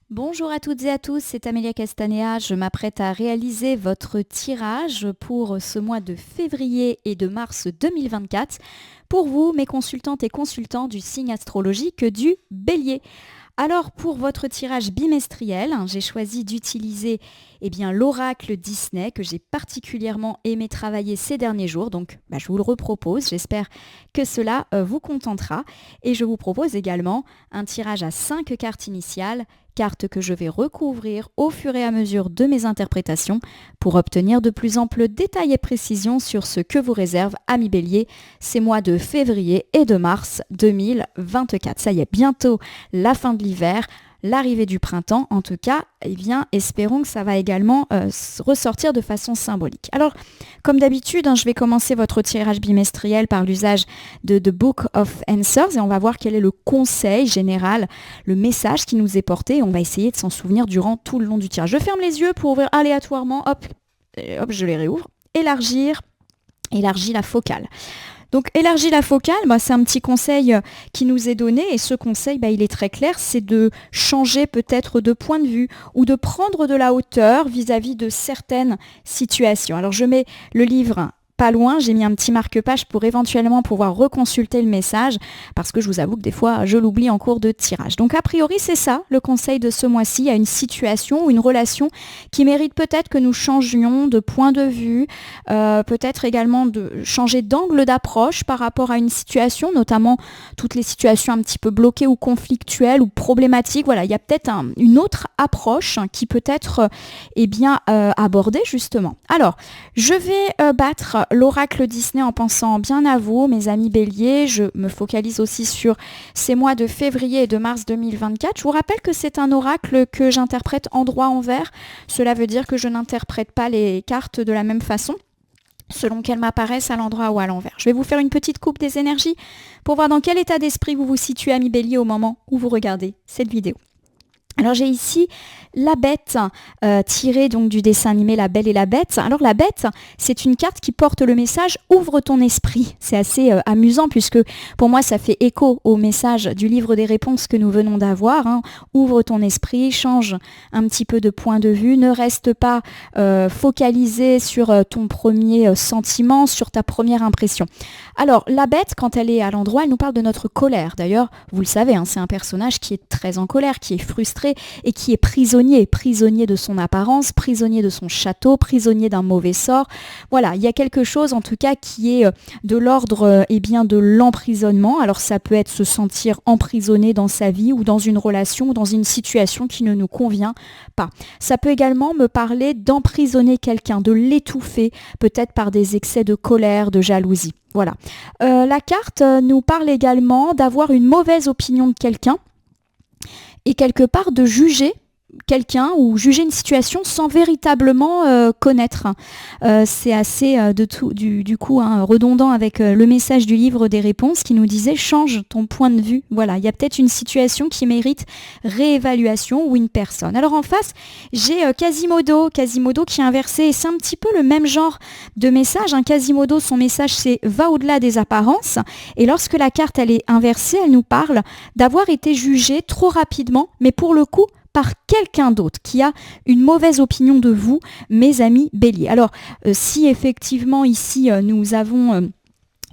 Bonjour à toutes et à tous, c'est Amélia Castanea. Je m'apprête à réaliser votre tirage pour ce mois de février et de mars 2024 pour vous, mes consultantes et consultants du signe astrologique du Bélier. Alors pour votre tirage bimestriel, j'ai choisi d'utiliser l'oracle Disney que j'ai particulièrement aimé travailler ces derniers jours. Donc je vous le repropose, j'espère que cela vous contentera. Et je vous propose également un tirage à 5 cartes initiales, cartes que je vais recouvrir au fur et à mesure de mes interprétations pour obtenir de plus amples détails et précisions sur ce que vous réserve, amis Bélier, ces mois de février et de mars 2024. Ça y est, bientôt la fin de l'hiver, l'arrivée du printemps. En tout cas, espérons que ça va également ressortir de façon symbolique. Alors, comme d'habitude, je vais commencer votre tirage bimestriel par l'usage de The Book of Answers et on va voir quel est le conseil général, le message qui nous est porté. On va essayer de s'en souvenir durant tout le long du tirage. Je ferme les yeux pour ouvrir aléatoirement. Hop, je les réouvre. Élargis la focale. Donc élargir la focale, c'est un petit conseil qui nous est donné et ce conseil, il est très clair, c'est de changer peut-être de point de vue ou de prendre de la hauteur vis-à-vis de certaines situations. Alors je mets le livre pas loin, j'ai mis un petit marque-page pour éventuellement pouvoir reconsulter le message parce que je vous avoue que des fois je l'oublie en cours de tirage. Donc a priori c'est ça le conseil de ce mois-ci, il y a une situation ou une relation qui mérite peut-être que nous changions de point de vue, peut-être également de changer d'angle d'approche par rapport à une situation, notamment toutes les situations un petit peu bloquées ou conflictuelles ou problématiques. Voilà, il y a peut-être une autre approche qui peut être abordée justement. Alors, je vais battre l'oracle Disney en pensant bien à vous, mes amis Bélier. Je me focalise aussi sur ces mois de février et de mars 2024. Je vous rappelle que c'est un oracle que j'interprète endroit-envers. Cela veut dire que je n'interprète pas les cartes de la même façon selon qu'elles m'apparaissent à l'endroit ou à l'envers. Je vais vous faire une petite coupe des énergies pour voir dans quel état d'esprit vous vous situez, amis Bélier, au moment où vous regardez cette vidéo. Alors j'ai ici la bête tirée donc du dessin animé La Belle et la Bête. Alors la bête, c'est une carte qui porte le message « Ouvre ton esprit ». C'est assez amusant puisque pour moi ça fait écho au message du livre des réponses que nous venons d'avoir. Ouvre ton esprit, change un petit peu de point de vue, ne reste pas focalisé sur ton premier sentiment, sur ta première impression. Alors la bête, quand elle est à l'endroit, elle nous parle de notre colère. D'ailleurs, vous le savez, c'est un personnage qui est très en colère, qui est frustré, et qui est prisonnier de son apparence, prisonnier de son château, prisonnier d'un mauvais sort. Voilà, il y a quelque chose en tout cas qui est de l'ordre de l'emprisonnement. Alors ça peut être se sentir emprisonné dans sa vie ou dans une relation ou dans une situation qui ne nous convient pas. Ça peut également me parler d'emprisonner quelqu'un, de l'étouffer, peut-être par des excès de colère, de jalousie. Voilà. La carte nous parle également d'avoir une mauvaise opinion de quelqu'un et quelque part de juger quelqu'un ou juger une situation sans véritablement connaître. C'est assez du coup redondant avec le message du livre des réponses qui nous disait change ton point de vue. Voilà, il y a peut-être une situation qui mérite réévaluation ou une personne. Alors en face, j'ai Quasimodo qui est inversé et c'est un petit peu le même genre de message. Quasimodo, son message c'est va au-delà des apparences et lorsque la carte elle est inversée, elle nous parle d'avoir été jugé trop rapidement, mais pour le coup par quelqu'un d'autre qui a une mauvaise opinion de vous, mes amis Bélier. Alors, si effectivement ici nous avons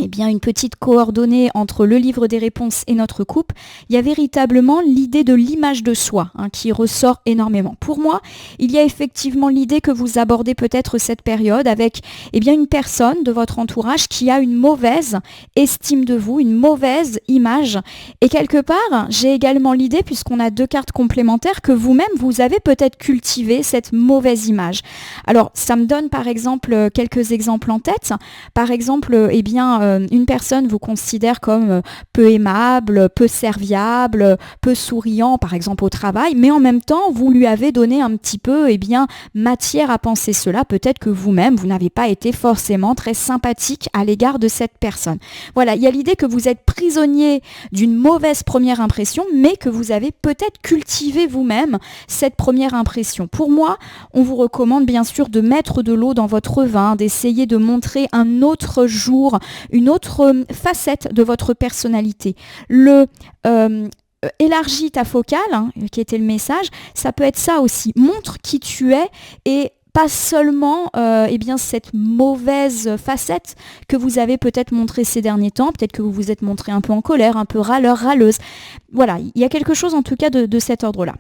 une petite coordonnée entre le livre des réponses et notre couple, il y a véritablement l'idée de l'image de soi qui ressort énormément. Pour moi, il y a effectivement l'idée que vous abordez peut-être cette période avec une personne de votre entourage qui a une mauvaise estime de vous, une mauvaise image. Et quelque part, j'ai également l'idée, puisqu'on a deux cartes complémentaires, que vous-même, vous avez peut-être cultivé cette mauvaise image. Alors, ça me donne par exemple quelques exemples en tête. Par exemple, une personne vous considère comme peu aimable, peu serviable, peu souriant, par exemple au travail, mais en même temps, vous lui avez donné un petit peu matière à penser cela. Peut-être que vous-même, vous n'avez pas été forcément très sympathique à l'égard de cette personne. Voilà, il y a l'idée que vous êtes prisonnier d'une mauvaise première impression, mais que vous avez peut-être cultivé vous-même cette première impression. Pour moi, on vous recommande bien sûr de mettre de l'eau dans votre vin, d'essayer de montrer un autre jour, une autre facette de votre personnalité. élargis ta focale, hein, qui était le message, ça peut être ça aussi. Montre qui tu es et pas seulement cette mauvaise facette que vous avez peut-être montrée ces derniers temps, peut-être que vous vous êtes montré un peu en colère, un peu râleur, râleuse. Voilà, il y a quelque chose en tout cas de cet ordre-là.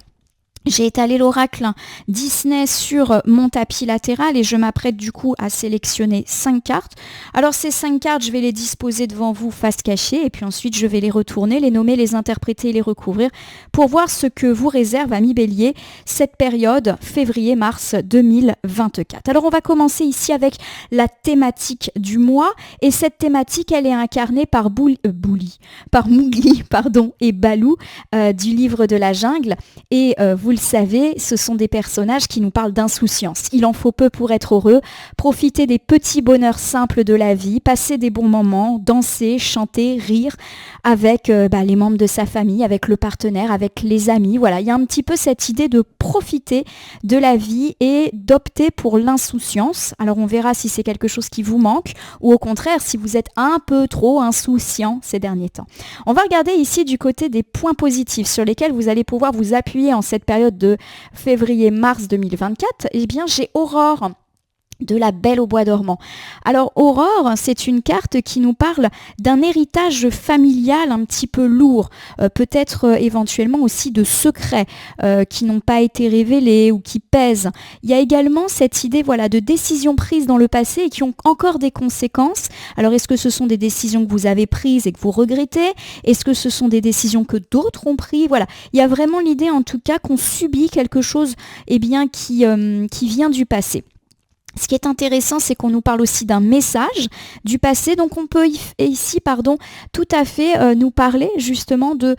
J'ai étalé l'oracle Disney sur mon tapis latéral et je m'apprête du coup à sélectionner 5 cartes. Alors ces 5 cartes, je vais les disposer devant vous face cachée et puis ensuite je vais les retourner, les nommer, les interpréter et les recouvrir pour voir ce que vous réserve, amis Bélier, cette période février-mars 2024. Alors on va commencer ici avec la thématique du mois et cette thématique, elle est incarnée par Mowgli et Baloo du livre de la jungle et vous le savez, ce sont des personnages qui nous parlent d'insouciance. Il en faut peu pour être heureux, profiter des petits bonheurs simples de la vie, passer des bons moments, danser, chanter, rire avec les membres de sa famille, avec le partenaire, avec les amis. Voilà, il y a un petit peu cette idée de profiter de la vie et d'opter pour l'insouciance. Alors on verra si c'est quelque chose qui vous manque ou au contraire si vous êtes un peu trop insouciant ces derniers temps. On va regarder ici du côté des points positifs sur lesquels vous allez pouvoir vous appuyer en cette période de février-mars 2024, eh bien j'ai Aurore de la Belle au bois dormant. Alors Aurore, c'est une carte qui nous parle d'un héritage familial un petit peu lourd, peut-être éventuellement aussi de secrets qui n'ont pas été révélés ou qui pèsent. Il y a également cette idée de décisions prises dans le passé et qui ont encore des conséquences. Alors est-ce que ce sont des décisions que vous avez prises et que vous regrettez? Est-ce que ce sont des décisions que d'autres ont prises? Voilà, il y a vraiment l'idée en tout cas qu'on subit quelque chose qui vient du passé. Ce qui est intéressant, c'est qu'on nous parle aussi d'un message du passé. Donc on peut ici, tout à fait nous parler justement de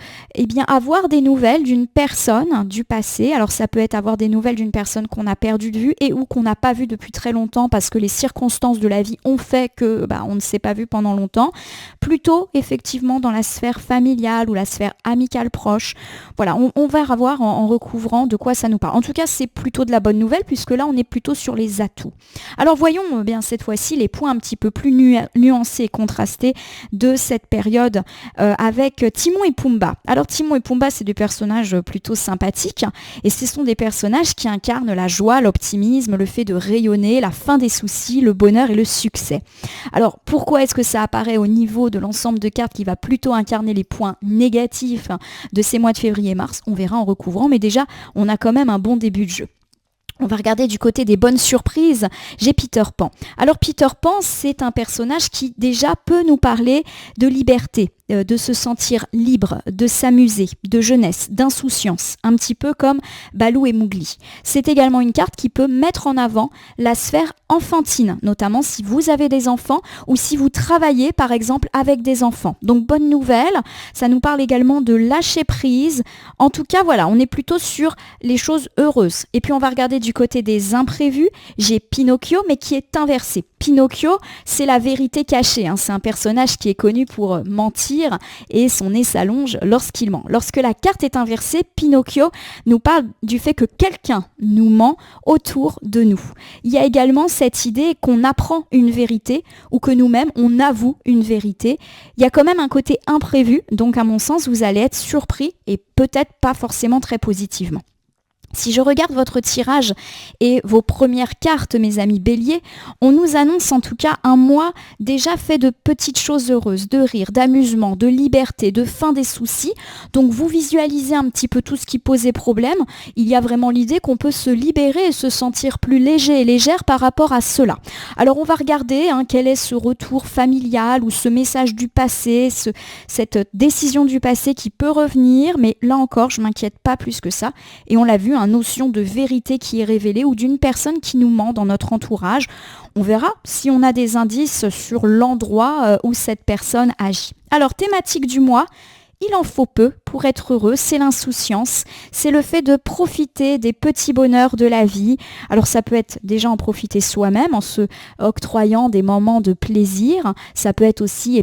avoir des nouvelles d'une personne du passé. Alors ça peut être avoir des nouvelles d'une personne qu'on a perdue de vue et ou qu'on n'a pas vue depuis très longtemps parce que les circonstances de la vie ont fait que on ne s'est pas vu pendant longtemps. Plutôt effectivement dans la sphère familiale ou la sphère amicale proche. Voilà, on va voir en recouvrant de quoi ça nous parle. En tout cas, c'est plutôt de la bonne nouvelle puisque là, on est plutôt sur les atouts. Alors voyons cette fois-ci les points un petit peu plus nuancés et contrastés de cette période avec Timon et Pumba. Alors Timon et Pumba, c'est des personnages plutôt sympathiques et ce sont des personnages qui incarnent la joie, l'optimisme, le fait de rayonner, la fin des soucis, le bonheur et le succès. Alors pourquoi est-ce que ça apparaît au niveau de l'ensemble de cartes qui va plutôt incarner les points négatifs de ces mois de février-mars? On verra en recouvrant, mais déjà on a quand même un bon début de jeu. On va regarder du côté des bonnes surprises. J'ai Peter Pan. Alors Peter Pan, c'est un personnage qui déjà peut nous parler de liberté, de se sentir libre, de s'amuser, de jeunesse, d'insouciance, un petit peu comme Baloo et Mowgli. C'est également une carte qui peut mettre en avant la sphère enfantine, notamment si vous avez des enfants ou si vous travaillez par exemple avec des enfants. Donc bonne nouvelle, ça nous parle également de lâcher prise. En tout cas, voilà, on est plutôt sur les choses heureuses. Et puis on va regarder du côté des imprévus. J'ai Pinocchio, mais qui est inversé. Pinocchio, c'est la vérité cachée. C'est un personnage qui est connu pour mentir et son nez s'allonge lorsqu'il ment. Lorsque la carte est inversée, Pinocchio nous parle du fait que quelqu'un nous ment autour de nous. Il y a également cette idée qu'on apprend une vérité ou que nous-mêmes, on avoue une vérité. Il y a quand même un côté imprévu, donc à mon sens, vous allez être surpris et peut-être pas forcément très positivement. Si je regarde votre tirage et vos premières cartes, mes amis Bélier, on nous annonce en tout cas un mois déjà fait de petites choses heureuses, de rire, d'amusement, de liberté, de fin des soucis. Donc vous visualisez un petit peu tout ce qui posait problème. Il y a vraiment l'idée qu'on peut se libérer et se sentir plus léger et légère par rapport à cela. Alors on va regarder quel est ce retour familial ou ce message du passé, cette décision du passé qui peut revenir. Mais là encore, je ne m'inquiète pas plus que ça. Et on l'a vu, notion de vérité qui est révélée ou d'une personne qui nous ment dans notre entourage. On verra si on a des indices sur l'endroit où cette personne agit. Alors, thématique du mois, il en faut peu pour être heureux, c'est l'insouciance, c'est le fait de profiter des petits bonheurs de la vie. Alors ça peut être déjà en profiter soi-même en se octroyant des moments de plaisir, ça peut être aussi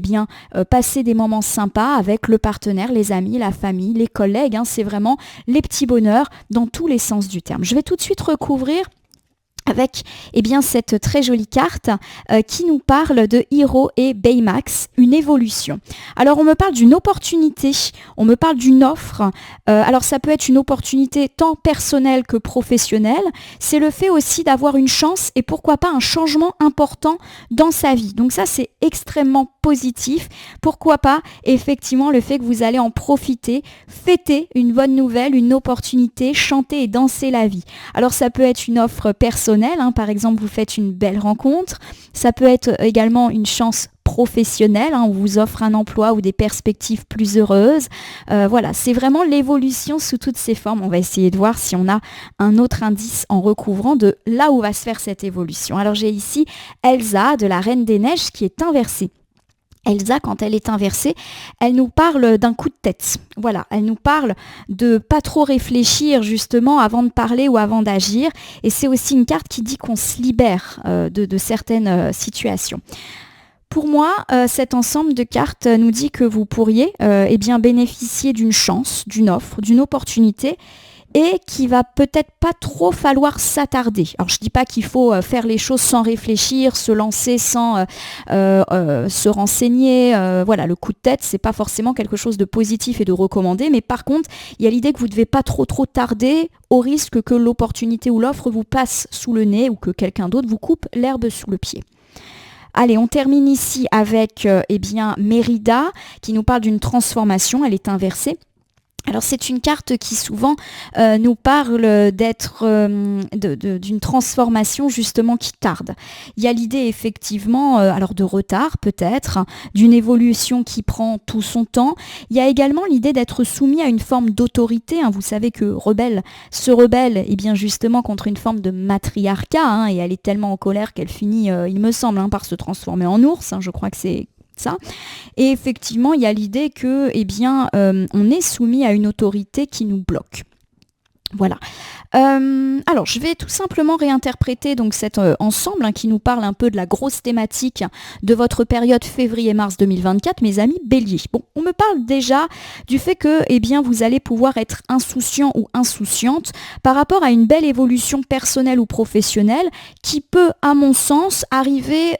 passer des moments sympas avec le partenaire, les amis, la famille, les collègues, c'est vraiment les petits bonheurs dans tous les sens du terme. Je vais tout de suite recouvrir avec cette très jolie carte qui nous parle de Hiro et Baymax, une évolution. Alors on me parle d'une opportunité, on me parle d'une offre. Alors ça peut être une opportunité tant personnelle que professionnelle. C'est le fait aussi d'avoir une chance et pourquoi pas un changement important dans sa vie. Donc ça c'est extrêmement positif. Pourquoi pas effectivement le fait que vous allez en profiter, fêter une bonne nouvelle, une opportunité, chanter et danser la vie. Alors ça peut être une offre personnelle, par exemple vous faites une belle rencontre, ça peut être également une chance professionnelle, on vous offre un emploi ou des perspectives plus heureuses. Voilà, c'est vraiment l'évolution sous toutes ses formes. On va essayer de voir si on a un autre indice en recouvrant de là où va se faire cette évolution. Alors j'ai ici Elsa de la Reine des Neiges qui est inversée. Elsa, quand elle est inversée, elle nous parle d'un coup de tête. Voilà, elle nous parle de pas trop réfléchir justement avant de parler ou avant d'agir. Et c'est aussi une carte qui dit qu'on se libère de certaines situations. Pour moi, cet ensemble de cartes nous dit que vous pourriez bénéficier d'une chance, d'une offre, d'une opportunité et qu'il va peut-être pas trop falloir s'attarder. Alors je dis pas qu'il faut faire les choses sans réfléchir, se lancer sans se renseigner. Voilà, le coup de tête, c'est pas forcément quelque chose de positif et de recommandé, mais par contre, il y a l'idée que vous devez pas trop tarder au risque que l'opportunité ou l'offre vous passe sous le nez ou que quelqu'un d'autre vous coupe l'herbe sous le pied. Allez, on termine ici avec Mérida qui nous parle d'une transformation, elle est inversée. Alors c'est une carte qui souvent nous parle d'être d'une transformation justement qui tarde. Il y a l'idée effectivement alors de retard peut-être, d'une évolution qui prend tout son temps. Il y a également l'idée d'être soumis à une forme d'autorité. Vous savez que rebelle se rebelle justement contre une forme de matriarcat et elle est tellement en colère qu'elle finit, il me semble, par se transformer en ours. Je crois que c'est ça. Et effectivement, il y a l'idée que, on est soumis à une autorité qui nous bloque. Voilà. Alors, je vais tout simplement réinterpréter donc cet ensemble qui nous parle un peu de la grosse thématique de votre période février-mars 2024, mes amis Bélier. Bon, on me parle déjà du fait que vous allez pouvoir être insouciant ou insouciante par rapport à une belle évolution personnelle ou professionnelle qui peut, à mon sens, arriver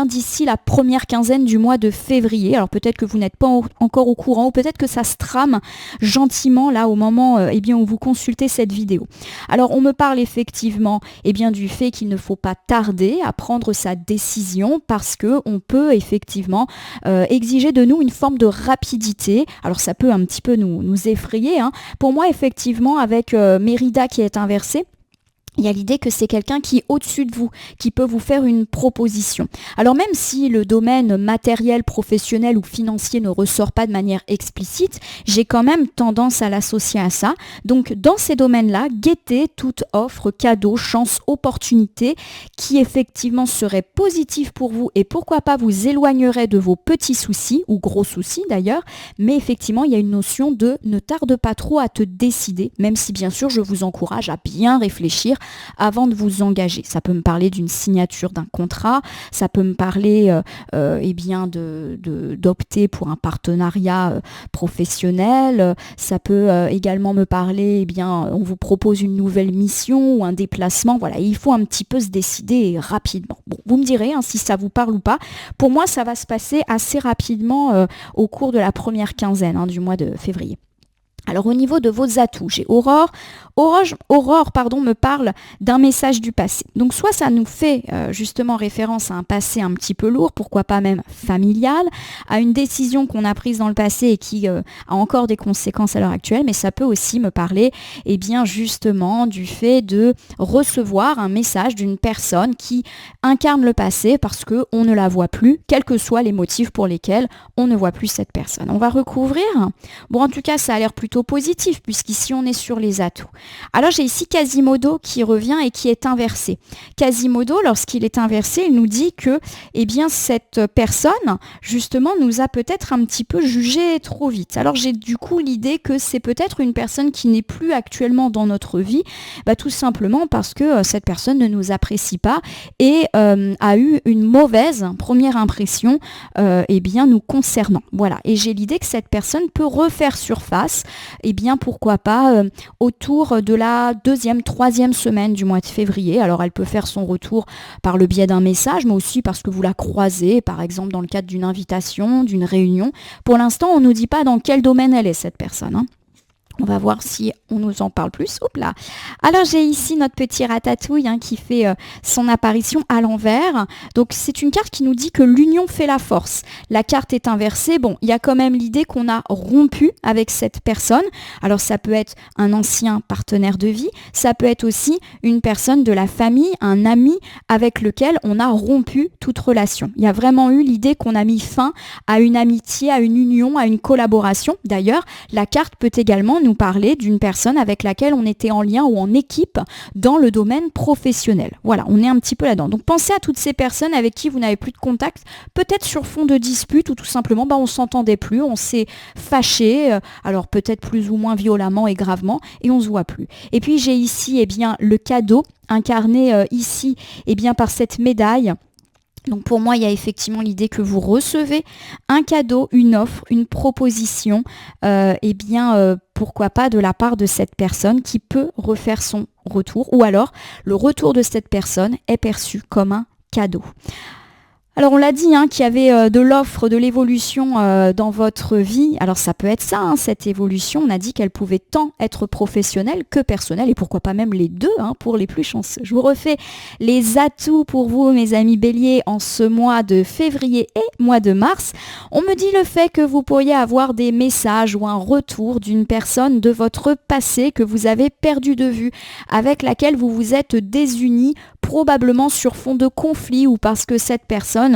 d'ici la première quinzaine du mois de février. Alors peut-être que vous n'êtes pas encore au courant ou peut-être que ça se trame gentiment là au moment où vous consultez cette vidéo. Alors on me parle effectivement du fait qu'il ne faut pas tarder à prendre sa décision parce qu'on peut effectivement exiger de nous une forme de rapidité. Alors ça peut un petit peu nous effrayer. Pour moi effectivement avec Mérida qui est inversée, il y a l'idée que c'est quelqu'un qui est au-dessus de vous, qui peut vous faire une proposition. Alors même si le domaine matériel, professionnel ou financier ne ressort pas de manière explicite, j'ai quand même tendance à l'associer à ça. Donc dans ces domaines-là, guettez toute offre, cadeau, chance, opportunité qui effectivement serait positive pour vous et pourquoi pas vous éloignerait de vos petits soucis ou gros soucis d'ailleurs. Mais effectivement, il y a une notion de ne tarde pas trop à te décider, même si bien sûr je vous encourage à bien réfléchir avant de vous engager. Ça peut me parler d'une signature d'un contrat, ça peut me parler d'opter pour un partenariat professionnel, ça peut également me parler, on vous propose une nouvelle mission ou un déplacement. Voilà, il faut un petit peu se décider rapidement. Bon, vous me direz si ça vous parle ou pas. Pour moi, ça va se passer assez rapidement au cours de la première quinzaine du mois de février. Alors au niveau de vos atouts, j'ai Aurore me parle d'un message du passé. Donc soit ça nous fait justement référence à un passé un petit peu lourd, pourquoi pas même familial, à une décision qu'on a prise dans le passé et qui a encore des conséquences à l'heure actuelle, mais ça peut aussi me parler justement du fait de recevoir un message d'une personne qui incarne le passé parce qu'on ne la voit plus, quels que soient les motifs pour lesquels on ne voit plus cette personne. On va recouvrir. Bon, en tout cas, ça a l'air plutôt positif puisqu'ici on est sur les atouts. Alors j'ai ici Quasimodo qui revient et qui est inversé. Quasimodo, lorsqu'il est inversé, il nous dit que cette personne justement nous a peut-être un petit peu jugé trop vite. Alors j'ai du coup l'idée que c'est peut-être une personne qui n'est plus actuellement dans notre vie, tout simplement parce que cette personne ne nous apprécie pas et a eu une mauvaise première impression nous concernant. Voilà. Et j'ai l'idée que cette personne peut refaire surface, pourquoi pas autour de la deuxième, troisième semaine du mois de février. Alors elle peut faire son retour par le biais d'un message, mais aussi parce que vous la croisez, par exemple dans le cadre d'une invitation, d'une réunion. Pour l'instant, on ne nous dit pas dans quel domaine elle est, cette personne, hein. On va voir si on nous en parle plus. Hop là. Alors j'ai ici notre petit ratatouille qui fait son apparition à l'envers. Donc c'est une carte qui nous dit que l'union fait la force. La carte est inversée. Bon, il y a quand même l'idée qu'on a rompu avec cette personne. Alors ça peut être un ancien partenaire de vie. Ça peut être aussi une personne de la famille, un ami avec lequel on a rompu toute relation. Il y a vraiment eu l'idée qu'on a mis fin à une amitié, à une union, à une collaboration. D'ailleurs, la carte peut également nous parler d'une personne avec laquelle on était en lien ou en équipe dans le domaine professionnel. Voilà, on est un petit peu là-dedans. Donc pensez à toutes ces personnes avec qui vous n'avez plus de contact, peut-être sur fond de dispute ou tout simplement on s'entendait plus, on s'est fâché, alors peut-être plus ou moins violemment et gravement, et on se voit plus. Et puis j'ai ici le cadeau incarné ici par cette médaille. Donc pour moi, il y a effectivement l'idée que vous recevez un cadeau, une offre, une proposition, pourquoi pas de la part de cette personne qui peut refaire son retour, ou alors le retour de cette personne est perçu comme un cadeau. Alors on l'a dit qu'il y avait de l'offre, de l'évolution dans votre vie. Alors ça peut être ça, cette évolution. On a dit qu'elle pouvait tant être professionnelle que personnelle et pourquoi pas même les deux pour les plus chanceux. Je vous refais les atouts pour vous, mes amis béliers, en ce mois de février et mois de mars. On me dit le fait que vous pourriez avoir des messages ou un retour d'une personne de votre passé que vous avez perdu de vue, avec laquelle vous vous êtes désunis, probablement sur fond de conflit ou parce que cette personne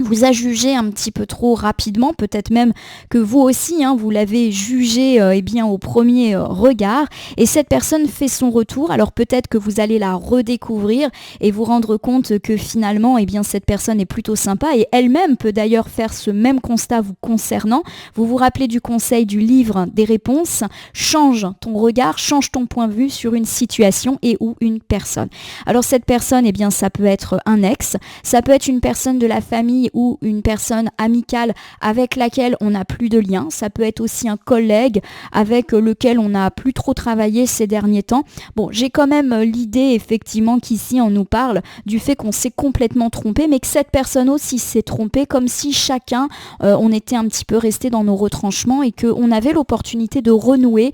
vous a jugé un petit peu trop rapidement, peut-être même que vous aussi, vous l'avez jugé au premier regard, et cette personne fait son retour. Alors peut-être que vous allez la redécouvrir et vous rendre compte que finalement, cette personne est plutôt sympa, et elle-même peut d'ailleurs faire ce même constat vous concernant. Vous vous rappelez du conseil du livre des réponses, change ton regard, change ton point de vue sur une situation et ou une personne. Alors cette personne, ça peut être un ex, ça peut être une personne de la famille ou une personne amicale avec laquelle on n'a plus de lien. Ça peut être aussi un collègue avec lequel on n'a plus trop travaillé ces derniers temps. Bon, j'ai quand même l'idée effectivement qu'ici on nous parle du fait qu'on s'est complètement trompé, mais que cette personne aussi s'est trompée, comme si chacun, on était un petit peu resté dans nos retranchements et qu'on avait l'opportunité de renouer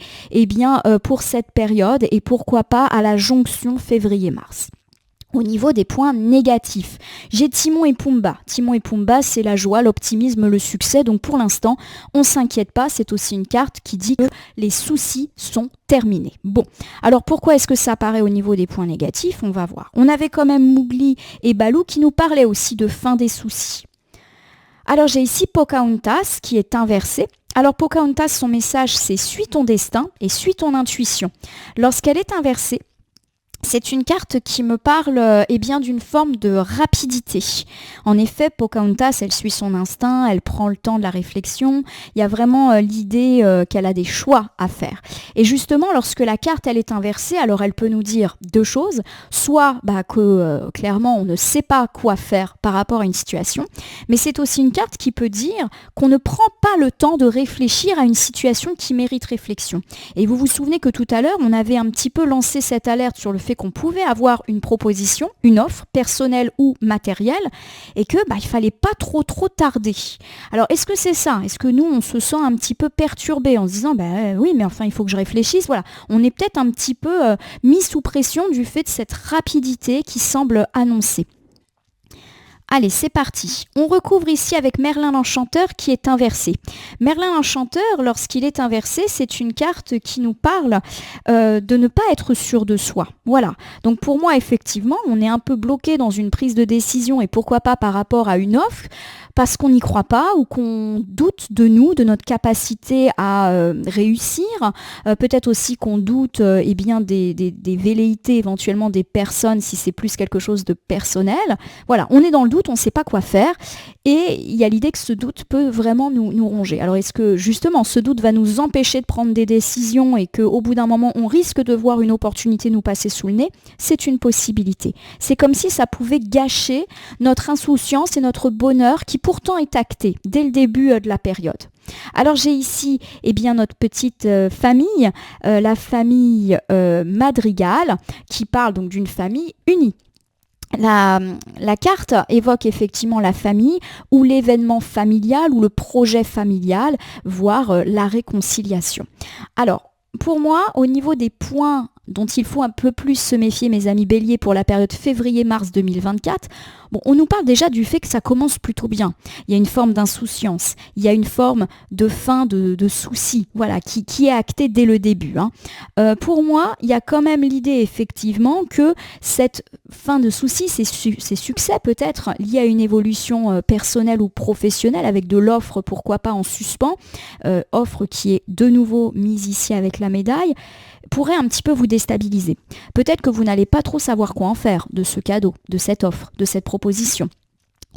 pour cette période et pourquoi pas à la jonction février-mars. Au niveau des points négatifs, j'ai Timon et Pumba. Timon et Pumba, c'est la joie, l'optimisme, le succès. Donc pour l'instant, on ne s'inquiète pas. C'est aussi une carte qui dit que les soucis sont terminés. Bon, alors pourquoi est-ce que ça apparaît au niveau des points négatifs? On va voir. On avait quand même Mowgli et Baloo qui nous parlaient aussi de fin des soucis. Alors j'ai ici Pocahontas qui est inversée. Alors Pocahontas, son message, c'est « suis ton destin et suis ton intuition ». Lorsqu'elle est inversée, c'est une carte qui me parle d'une forme de rapidité. En effet, Pocahontas, elle suit son instinct, elle prend le temps de la réflexion. Il y a vraiment l'idée qu'elle a des choix à faire. Et justement, lorsque la carte elle est inversée, alors elle peut nous dire deux choses. Soit que clairement, on ne sait pas quoi faire par rapport à une situation. Mais c'est aussi une carte qui peut dire qu'on ne prend pas le temps de réfléchir à une situation qui mérite réflexion. Et vous vous souvenez que tout à l'heure, on avait un petit peu lancé cette alerte sur le fait qu'on pouvait avoir une proposition, une offre personnelle ou matérielle et que il fallait pas trop tarder. Alors est-ce que c'est ça? Est-ce que nous on se sent un petit peu perturbé en se disant oui mais enfin il faut que je réfléchisse, voilà. On est peut-être un petit peu mis sous pression du fait de cette rapidité qui semble annoncée. Allez, c'est parti. On recouvre ici avec Merlin l'Enchanteur qui est inversé. Merlin l'Enchanteur, lorsqu'il est inversé, c'est une carte qui nous parle de ne pas être sûr de soi. Voilà. Donc pour moi, effectivement, on est un peu bloqué dans une prise de décision et pourquoi pas par rapport à une offre, parce qu'on n'y croit pas ou qu'on doute de nous, de notre capacité à réussir. Peut-être aussi qu'on doute des velléités éventuellement des personnes si c'est plus quelque chose de personnel. Voilà, on est dans le doute doute, on ne sait pas quoi faire et il y a l'idée que ce doute peut vraiment nous ronger. Alors est-ce que justement ce doute va nous empêcher de prendre des décisions et qu'au bout d'un moment on risque de voir une opportunité nous passer sous le nez? C'est une possibilité. C'est comme si ça pouvait gâcher notre insouciance et notre bonheur qui pourtant est acté dès le début de la période. Alors j'ai ici notre petite famille, la famille Madrigal, qui parle donc d'une famille unie. La carte évoque effectivement la famille ou l'événement familial ou le projet familial, voire la réconciliation. Alors, pour moi, au niveau des points dont il faut un peu plus se méfier, mes amis béliers, pour la période février-mars 2024, on nous parle déjà du fait que ça commence plutôt bien. Il y a une forme d'insouciance, il y a une forme de fin de souci, voilà, qui est actée dès le début. Pour moi, il y a quand même l'idée effectivement que cette fin de souci, ces succès peut-être liés à une évolution personnelle ou professionnelle avec de l'offre, pourquoi pas en suspens, offre qui est de nouveau mise ici avec la médaille, pourrait un petit peu vous déstabiliser. Peut-être que vous n'allez pas trop savoir quoi en faire de ce cadeau, de cette offre, de cette proposition.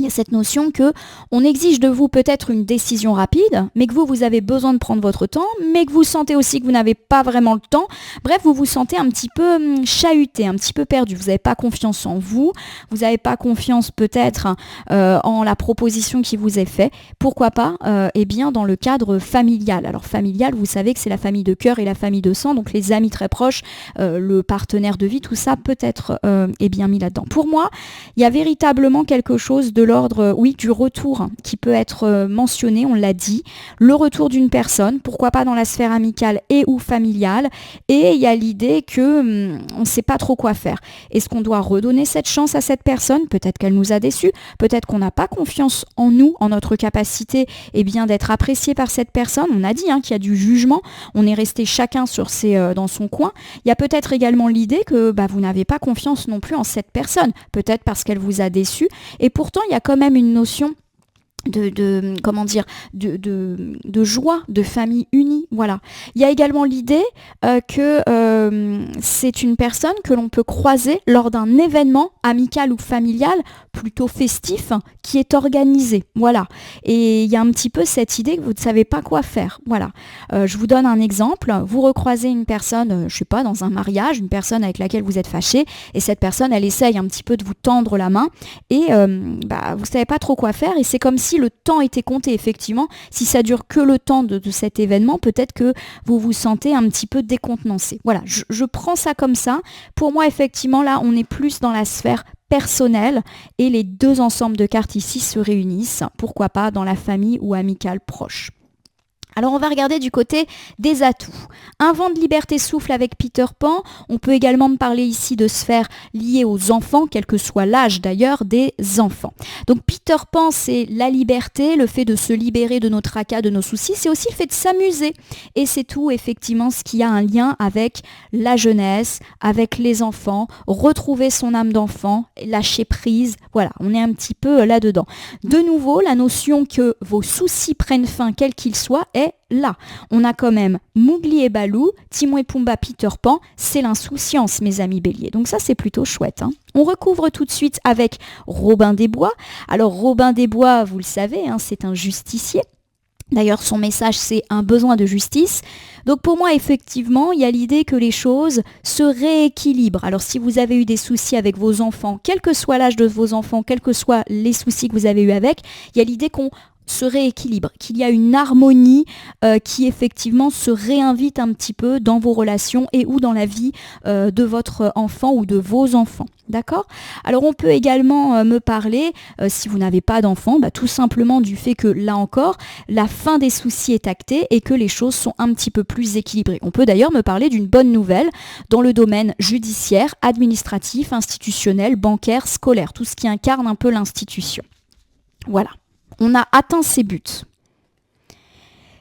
Il y a cette notion que on exige de vous peut-être une décision rapide, mais que vous avez besoin de prendre votre temps, mais que vous sentez aussi que vous n'avez pas vraiment le temps. Bref, vous vous sentez un petit peu chahuté, un petit peu perdu. Vous n'avez pas confiance en vous, vous n'avez pas confiance peut-être en la proposition qui vous est faite. Pourquoi pas dans le cadre familial. Alors familial, vous savez que c'est la famille de cœur et la famille de sang, donc les amis très proches, le partenaire de vie, tout ça peut être mis là-dedans. Pour moi, il y a véritablement quelque chose de l'ordre, du retour qui peut être mentionné, on l'a dit, le retour d'une personne, pourquoi pas dans la sphère amicale et ou familiale, et il y a l'idée que on ne sait pas trop quoi faire. Est-ce qu'on doit redonner cette chance à cette personne? Peut-être qu'elle nous a déçus, peut-être qu'on n'a pas confiance en nous, en notre capacité d'être apprécié par cette personne. On a dit qu'il y a du jugement, on est resté chacun dans son coin. Il y a peut-être également l'idée que vous n'avez pas confiance non plus en cette personne, peut-être parce qu'elle vous a déçu, et pourtant il y a quand même une notion de joie, de famille unie, voilà. Il y a également l'idée que c'est une personne que l'on peut croiser lors d'un événement amical ou familial plutôt festif qui est organisé, voilà. Et il y a un petit peu cette idée que vous ne savez pas quoi faire, voilà. Je vous donne un exemple, vous recroisez une personne, dans un mariage, une personne avec laquelle vous êtes fâché, et cette personne, elle essaye un petit peu de vous tendre la main, et vous savez pas trop quoi faire, et c'est comme si le temps était compté, effectivement. Si ça dure que le temps de cet événement, peut-être que vous vous sentez un petit peu décontenancé. Voilà, je prends ça comme ça. Pour moi, effectivement, là, on est plus dans la sphère personnelle et les deux ensembles de cartes ici se réunissent, pourquoi pas dans la famille ou amicale proche. Alors on va regarder du côté des atouts. Un vent de liberté souffle avec Peter Pan. On peut également me parler ici de sphères liées aux enfants, quel que soit l'âge d'ailleurs des enfants. Donc Peter Pan, c'est la liberté, le fait de se libérer de nos tracas, de nos soucis. C'est aussi le fait de s'amuser. Et c'est tout effectivement ce qui a un lien avec la jeunesse, avec les enfants, retrouver son âme d'enfant, lâcher prise. Voilà, on est un petit peu là-dedans. De nouveau, la notion que vos soucis prennent fin, quels qu'ils soient, est là. On a quand même Mowgli et Baloo, Timon et Pumba, Peter Pan, c'est l'insouciance, mes amis béliers. Donc ça, c'est plutôt chouette. On recouvre tout de suite avec Robin des Bois. Alors Robin des Bois, vous le savez, c'est un justicier. D'ailleurs, son message, c'est un besoin de justice. Donc pour moi, effectivement, il y a l'idée que les choses se rééquilibrent. Alors si vous avez eu des soucis avec vos enfants, quel que soit l'âge de vos enfants, quels que soient les soucis que vous avez eu avec, il y a l'idée qu'on se rééquilibre, qu'il y a une harmonie qui effectivement se réinvite un petit peu dans vos relations et ou dans la vie de votre enfant ou de vos enfants. D'accord ? Alors on peut également me parler, si vous n'avez pas d'enfant, tout simplement du fait que là encore, la fin des soucis est actée et que les choses sont un petit peu plus équilibrées. On peut d'ailleurs me parler d'une bonne nouvelle dans le domaine judiciaire, administratif, institutionnel, bancaire, scolaire, tout ce qui incarne un peu l'institution. Voilà. On a atteint ses buts.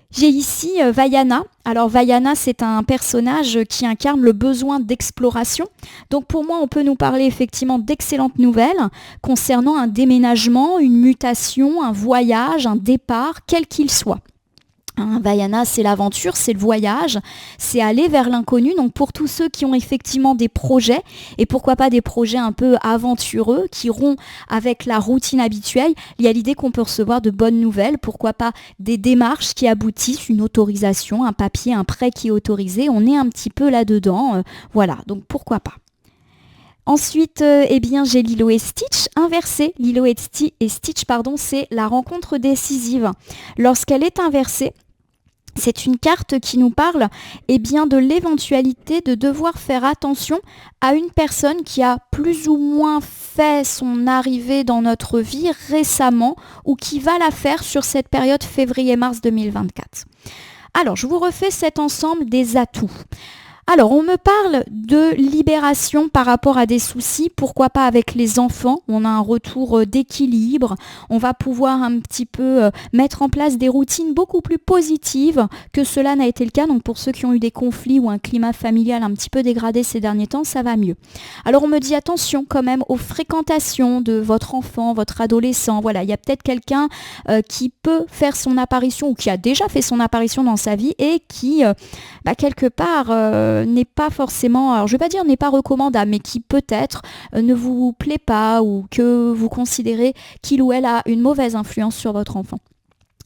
J'ai ici Vaiana. Alors Vaiana, c'est un personnage qui incarne le besoin d'exploration. Donc pour moi, on peut nous parler effectivement d'excellentes nouvelles concernant un déménagement, une mutation, un voyage, un départ, quel qu'il soit. Vaiana, c'est l'aventure, c'est le voyage, c'est aller vers l'inconnu. Donc pour tous ceux qui ont effectivement des projets, et pourquoi pas des projets un peu aventureux, qui rompent avec la routine habituelle, il y a l'idée qu'on peut recevoir de bonnes nouvelles, pourquoi pas des démarches qui aboutissent, une autorisation, un papier, un prêt qui est autorisé, on est un petit peu là-dedans, voilà, donc pourquoi pas. Ensuite, j'ai Lilo et Stitch inversé. Lilo et Stitch, c'est la rencontre décisive. Lorsqu'elle est inversée, c'est une carte qui nous parle de l'éventualité de devoir faire attention à une personne qui a plus ou moins fait son arrivée dans notre vie récemment ou qui va la faire sur cette période février-mars 2024. Alors, je vous refais cet ensemble des atouts. Alors, on me parle de libération par rapport à des soucis, pourquoi pas avec les enfants, on a un retour d'équilibre, on va pouvoir un petit peu mettre en place des routines beaucoup plus positives que cela n'a été le cas. Donc pour ceux qui ont eu des conflits ou un climat familial un petit peu dégradé ces derniers temps, ça va mieux. Alors on me dit attention quand même aux fréquentations de votre enfant, votre adolescent, voilà, il y a peut-être quelqu'un qui peut faire son apparition ou qui a déjà fait son apparition dans sa vie et qui, quelque part... n'est pas forcément, alors je ne vais pas dire n'est pas recommandable, mais qui peut-être ne vous plaît pas ou que vous considérez qu'il ou elle a une mauvaise influence sur votre enfant.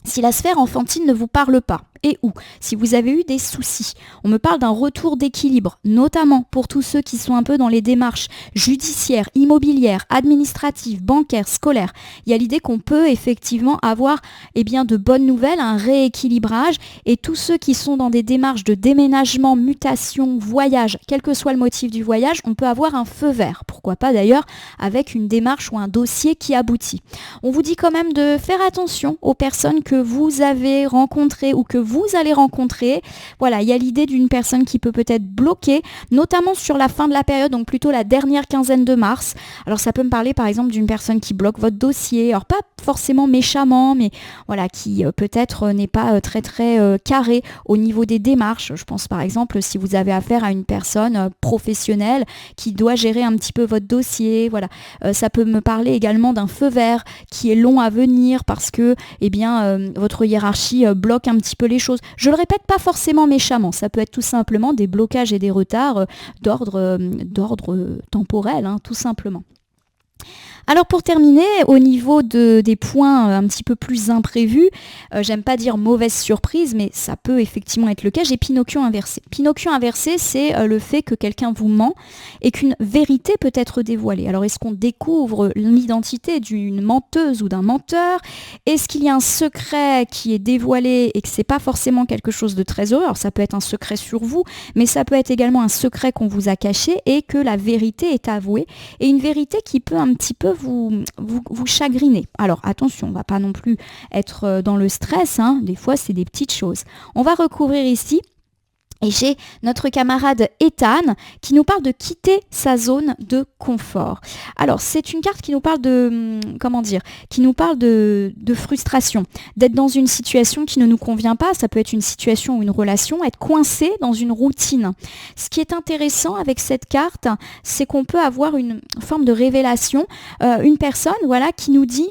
Si la sphère enfantine ne vous parle pas, et ou si vous avez eu des soucis, on me parle d'un retour d'équilibre, notamment pour tous ceux qui sont un peu dans les démarches judiciaires, immobilières, administratives, bancaires, scolaires. Il y a l'idée qu'on peut effectivement avoir de bonnes nouvelles, un rééquilibrage, et tous ceux qui sont dans des démarches de déménagement, mutation, voyage, quel que soit le motif du voyage, on peut avoir un feu vert. Pourquoi pas d'ailleurs avec une démarche ou un dossier qui aboutit. On vous dit quand même de faire attention aux personnes que vous avez rencontrées ou que vous allez rencontrer. Voilà, il y a l'idée d'une personne qui peut peut-être bloquer, notamment sur la fin de la période, donc plutôt la dernière quinzaine de mars. Alors ça peut me parler par exemple d'une personne qui bloque votre dossier, alors pas forcément méchamment, mais voilà, qui peut-être n'est pas très carré au niveau des démarches. Je pense par exemple si vous avez affaire à une personne professionnelle qui doit gérer un petit peu votre dossier, voilà. Ça peut me parler également d'un feu vert qui est long à venir parce que votre hiérarchie bloque un petit peu les choses. Je le répète, pas forcément méchamment, ça peut être tout simplement des blocages et des retards d'ordre temporel, tout simplement. Alors pour terminer, au niveau des points un petit peu plus imprévus, j'aime pas dire mauvaise surprise, mais ça peut effectivement être le cas, j'ai Pinocchio inversé. Pinocchio inversé, c'est le fait que quelqu'un vous ment et qu'une vérité peut être dévoilée. Alors est-ce qu'on découvre l'identité d'une menteuse ou d'un menteur? Est-ce qu'il y a un secret qui est dévoilé et que c'est pas forcément quelque chose de très heureux? Alors ça peut être un secret sur vous, mais ça peut être également un secret qu'on vous a caché et que la vérité est avouée. Et une vérité qui peut un petit peu vous chagriner. Alors attention, on ne va pas non plus être dans le stress, des fois c'est des petites choses. On va recouvrir ici. Et j'ai notre camarade Ethan qui nous parle de quitter sa zone de confort. Alors, c'est une carte qui nous parle de frustration, d'être dans une situation qui ne nous convient pas. Ça peut être une situation ou une relation, être coincé dans une routine. Ce qui est intéressant avec cette carte, c'est qu'on peut avoir une forme de révélation. Une personne, qui nous dit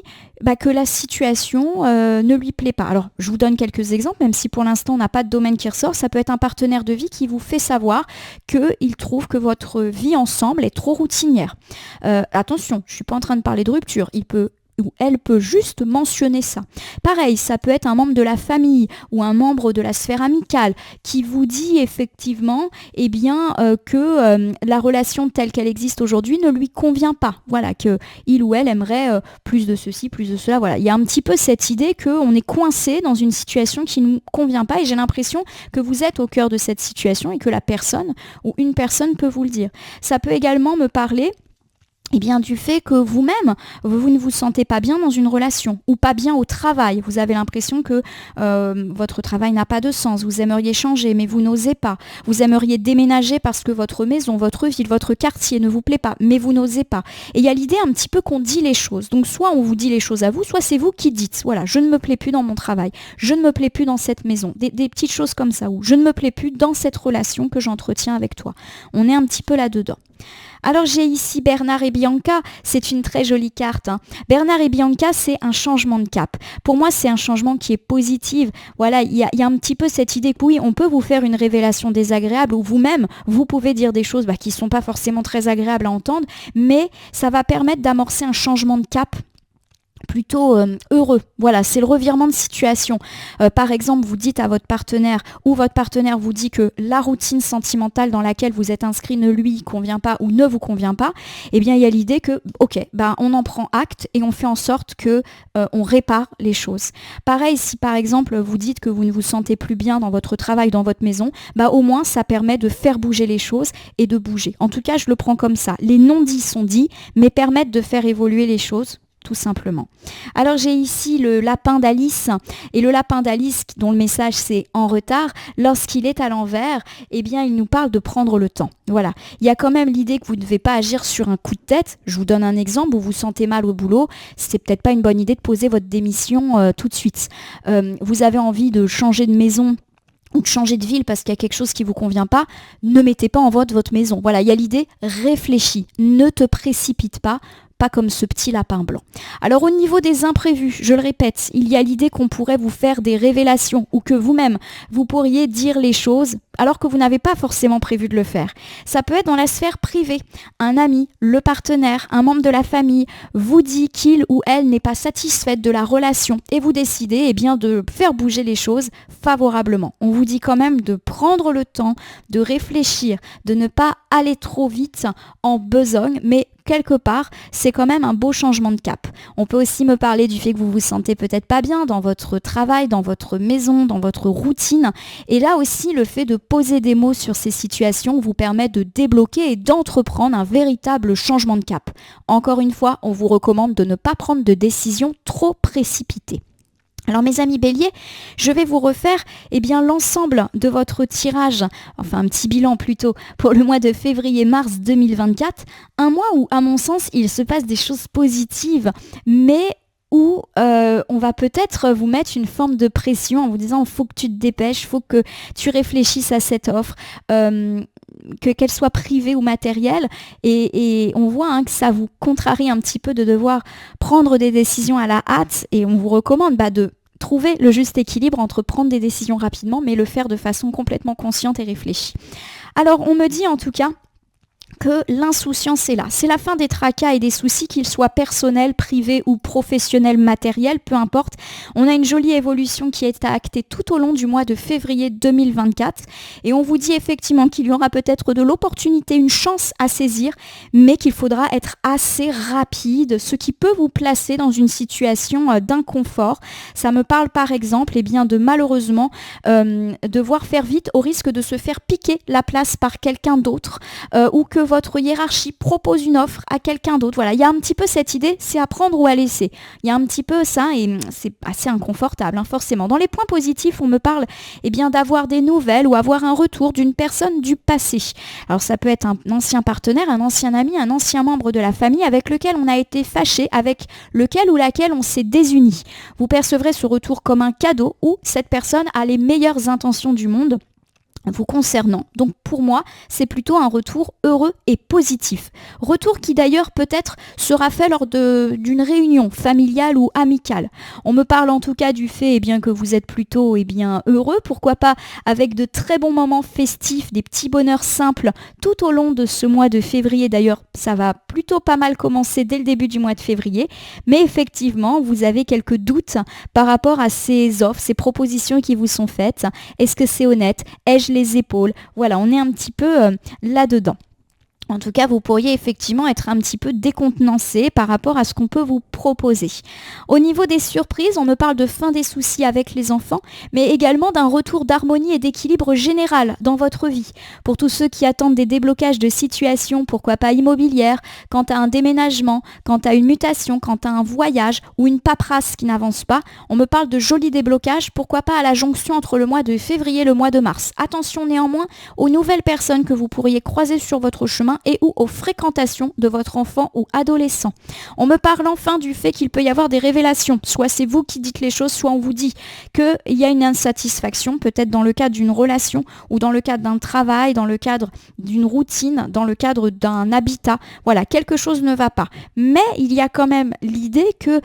que la situation ne lui plaît pas. Alors, je vous donne quelques exemples, même si pour l'instant on n'a pas de domaine qui ressort. Ça peut être un partenaire de vie qui vous fait savoir qu'il trouve que votre vie ensemble est trop routinière. Attention, je ne suis pas en train de parler de rupture. Il peut ou elle peut juste mentionner ça. Pareil, ça peut être un membre de la famille ou un membre de la sphère amicale qui vous dit effectivement que la relation telle qu'elle existe aujourd'hui ne lui convient pas. Voilà, qu'il ou elle aimerait plus de ceci, plus de cela. Voilà, il y a un petit peu cette idée qu'on est coincé dans une situation qui ne nous convient pas et j'ai l'impression que vous êtes au cœur de cette situation et que la personne ou une personne peut vous le dire. Ça peut également me parler du fait que vous-même, vous ne vous sentez pas bien dans une relation ou pas bien au travail. Vous avez l'impression que votre travail n'a pas de sens. Vous aimeriez changer, mais vous n'osez pas. Vous aimeriez déménager parce que votre maison, votre ville, votre quartier ne vous plaît pas, mais vous n'osez pas. Et il y a l'idée un petit peu qu'on dit les choses. Donc soit on vous dit les choses à vous, soit c'est vous qui dites. Voilà, je ne me plais plus dans mon travail. Je ne me plais plus dans cette maison. Des petites choses comme ça. Ou je ne me plais plus dans cette relation que j'entretiens avec toi. On est un petit peu là-dedans. Alors j'ai ici Bernard et Bianca, c'est une très jolie carte, hein. Bernard et Bianca, c'est un changement de cap. Pour moi, c'est un changement qui est positif. Voilà, il y a un petit peu cette idée que oui, on peut vous faire une révélation désagréable ou vous-même, vous pouvez dire des choses qui ne sont pas forcément très agréables à entendre, mais ça va permettre d'amorcer un changement de cap plutôt heureux. Voilà, c'est le revirement de situation. Par exemple, vous dites à votre partenaire ou votre partenaire vous dit que la routine sentimentale dans laquelle vous êtes inscrit ne lui convient pas ou ne vous convient pas, eh bien il y a l'idée que ok, on en prend acte et on fait en sorte que on répare les choses. Pareil, si par exemple vous dites que vous ne vous sentez plus bien dans votre travail, dans votre maison, au moins ça permet de faire bouger les choses et de bouger. En tout cas, je le prends comme ça. Les non-dits sont dits, mais permettent de faire évoluer les choses tout simplement. Alors j'ai ici le lapin d'Alice, et le lapin d'Alice dont le message c'est en retard, lorsqu'il est à l'envers, eh bien il nous parle de prendre le temps. Voilà, il y a quand même l'idée que vous ne devez pas agir sur un coup de tête. Je vous donne un exemple, vous vous sentez mal au boulot, c'est peut-être pas une bonne idée de poser votre démission tout de suite. Vous avez envie de changer de maison ou de changer de ville parce qu'il y a quelque chose qui ne vous convient pas, ne mettez pas en vote votre maison. Voilà, il y a l'idée, réfléchis, ne te précipite pas comme ce petit lapin blanc. Alors au niveau des imprévus, je le répète, il y a l'idée qu'on pourrait vous faire des révélations ou que vous-même, vous pourriez dire les choses alors que vous n'avez pas forcément prévu de le faire. Ça peut être dans la sphère privée. Un ami, le partenaire, un membre de la famille vous dit qu'il ou elle n'est pas satisfaite de la relation et vous décidez de faire bouger les choses favorablement. On vous dit quand même de prendre le temps, de réfléchir, de ne pas aller trop vite en besogne, mais quelque part, c'est quand même un beau changement de cap. On peut aussi me parler du fait que vous vous sentez peut-être pas bien dans votre travail, dans votre maison, dans votre routine. Et là aussi, le fait de poser des mots sur ces situations vous permet de débloquer et d'entreprendre un véritable changement de cap. Encore une fois, on vous recommande de ne pas prendre de décisions trop précipitées. Alors mes amis Bélier, je vais vous refaire l'ensemble de votre tirage, enfin un petit bilan plutôt, pour le mois de février-mars 2024. Un mois où, à mon sens, il se passe des choses positives, mais où on va peut-être vous mettre une forme de pression en vous disant « il faut que tu te dépêches, il faut que tu réfléchisses à cette offre ». Qu'elle soit privée ou matérielle, et on voit que ça vous contrarie un petit peu de devoir prendre des décisions à la hâte, et on vous recommande de trouver le juste équilibre entre prendre des décisions rapidement mais le faire de façon complètement consciente et réfléchie. Alors on me dit en tout cas que l'insouciance est là. C'est la fin des tracas et des soucis, qu'ils soient personnels, privés ou professionnels, matériels, peu importe. On a une jolie évolution qui est à acter tout au long du mois de février 2024 et on vous dit effectivement qu'il y aura peut-être de l'opportunité, une chance à saisir, mais qu'il faudra être assez rapide, ce qui peut vous placer dans une situation d'inconfort. Ça me parle par exemple de malheureusement devoir faire vite au risque de se faire piquer la place par quelqu'un d'autre ou que votre hiérarchie propose une offre à quelqu'un d'autre. Voilà, il y a un petit peu cette idée, c'est à prendre ou à laisser. Il y a un petit peu ça et c'est assez inconfortable, forcément. Dans les points positifs, on me parle d'avoir des nouvelles ou avoir un retour d'une personne du passé. Alors ça peut être un ancien partenaire, un ancien ami, un ancien membre de la famille avec lequel on a été fâché, avec lequel ou laquelle on s'est désuni. Vous percevrez ce retour comme un cadeau où cette personne a les meilleures intentions du monde vous concernant. Donc pour moi, c'est plutôt un retour heureux et positif. Retour qui d'ailleurs peut-être sera fait lors d'une réunion familiale ou amicale. On me parle en tout cas du fait que vous êtes plutôt heureux, pourquoi pas avec de très bons moments festifs, des petits bonheurs simples tout au long de ce mois de février. D'ailleurs, ça va plutôt pas mal commencer dès le début du mois de février, mais effectivement, vous avez quelques doutes par rapport à ces offres, ces propositions qui vous sont faites. Est-ce que c'est honnête? Ai-je les épaules? Voilà, on est un petit peu là-dedans. En tout cas, vous pourriez effectivement être un petit peu décontenancé par rapport à ce qu'on peut vous proposer. Au niveau des surprises, on me parle de fin des soucis avec les enfants, mais également d'un retour d'harmonie et d'équilibre général dans votre vie. Pour tous ceux qui attendent des déblocages de situations, pourquoi pas immobilières, quant à un déménagement, quant à une mutation, quant à un voyage ou une paperasse qui n'avance pas, on me parle de jolis déblocages, pourquoi pas à la jonction entre le mois de février et le mois de mars. Attention néanmoins aux nouvelles personnes que vous pourriez croiser sur votre chemin soutien et ou aux fréquentations de votre enfant ou adolescent. On me parle enfin du fait qu'il peut y avoir des révélations. Soit c'est vous qui dites les choses, soit on vous dit qu'il y a une insatisfaction, peut-être dans le cadre d'une relation ou dans le cadre d'un travail, dans le cadre d'une routine, dans le cadre d'un habitat. Voilà, quelque chose ne va pas. Mais il y a quand même l'idée que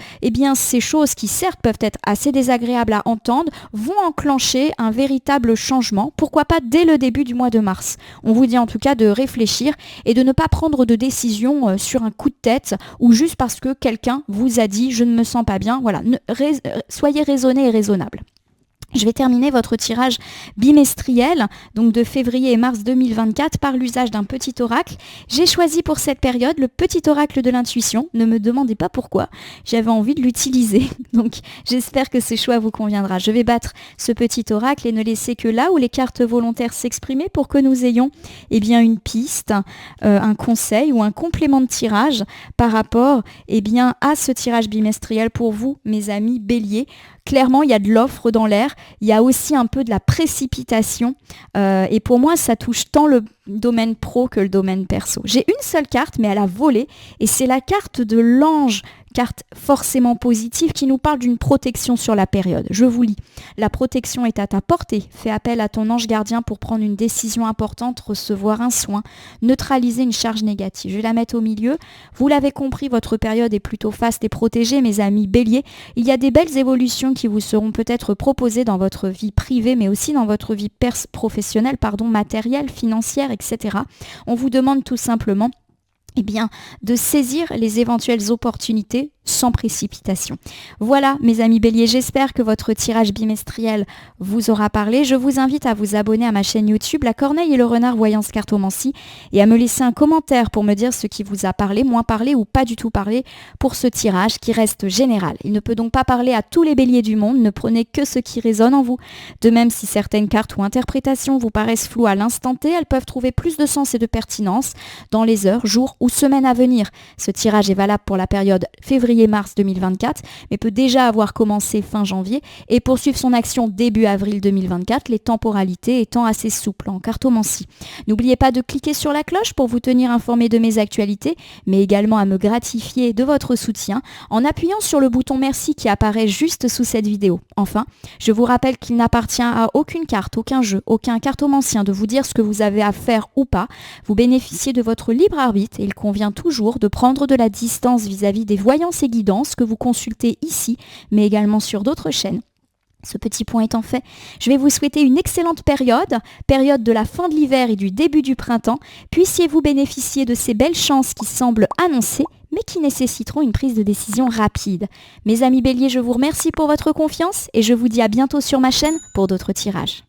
ces choses qui certes peuvent être assez désagréables à entendre vont enclencher un véritable changement. Pourquoi pas dès le début du mois de mars. On vous dit en tout cas de réfléchir et de ne pas prendre de décision sur un coup de tête ou juste parce que quelqu'un vous a dit je ne me sens pas bien. Voilà, soyez raisonné et raisonnable. Je vais terminer votre tirage bimestriel, donc de février et mars 2024, par l'usage d'un petit oracle. J'ai choisi pour cette période le petit oracle de l'intuition. Ne me demandez pas pourquoi, j'avais envie de l'utiliser. Donc j'espère que ce choix vous conviendra. Je vais battre ce petit oracle et ne laisser que là où les cartes volontaires s'exprimer pour que nous ayons une piste, un conseil ou un complément de tirage par rapport à ce tirage bimestriel pour vous, mes amis béliers. Clairement, il y a de l'offre dans l'air, il y a aussi un peu de la précipitation et pour moi, ça touche tant le domaine pro que le domaine perso. J'ai une seule carte, mais elle a volé et c'est la carte de l'ange, carte forcément positive qui nous parle d'une protection sur la période. Je vous lis. La protection est à ta portée. Fais appel à ton ange gardien pour prendre une décision importante, recevoir un soin, neutraliser une charge négative. Je vais la mettre au milieu. Vous l'avez compris, votre période est plutôt faste et protégée, mes amis béliers. Il y a des belles évolutions qui vous seront peut-être proposées dans votre vie privée, mais aussi dans votre vie professionnelle, matérielle, financière, etc. On vous demande tout simplement de saisir les éventuelles opportunités sans précipitation. Voilà mes amis béliers, j'espère que votre tirage bimestriel vous aura parlé. Je vous invite à vous abonner à ma chaîne YouTube La Corneille et le Renard Voyance Cartomancie et à me laisser un commentaire pour me dire ce qui vous a parlé, moins parlé ou pas du tout parlé pour ce tirage qui reste général. Il ne peut donc pas parler à tous les béliers du monde, ne prenez que ce qui résonne en vous. De même, si certaines cartes ou interprétations vous paraissent floues à l'instant T, elles peuvent trouver plus de sens et de pertinence dans les heures, jours ou semaines à venir. Ce tirage est valable pour la période février-mars 2024, mais peut déjà avoir commencé fin janvier et poursuivre son action début avril 2024, les temporalités étant assez souples en cartomancie. N'oubliez pas de cliquer sur la cloche pour vous tenir informé de mes actualités, mais également à me gratifier de votre soutien en appuyant sur le bouton merci qui apparaît juste sous cette vidéo. Enfin, je vous rappelle qu'il n'appartient à aucune carte, aucun jeu, aucun cartomancien de vous dire ce que vous avez à faire ou pas. Vous bénéficiez de votre libre arbitre et il convient toujours de prendre de la distance vis-à-vis des voyances et guidances que vous consultez ici, mais également sur d'autres chaînes. Ce petit point étant fait, je vais vous souhaiter une excellente période de la fin de l'hiver et du début du printemps. Puissiez-vous bénéficier de ces belles chances qui semblent annoncées, mais qui nécessiteront une prise de décision rapide. Mes amis béliers, je vous remercie pour votre confiance et je vous dis à bientôt sur ma chaîne pour d'autres tirages.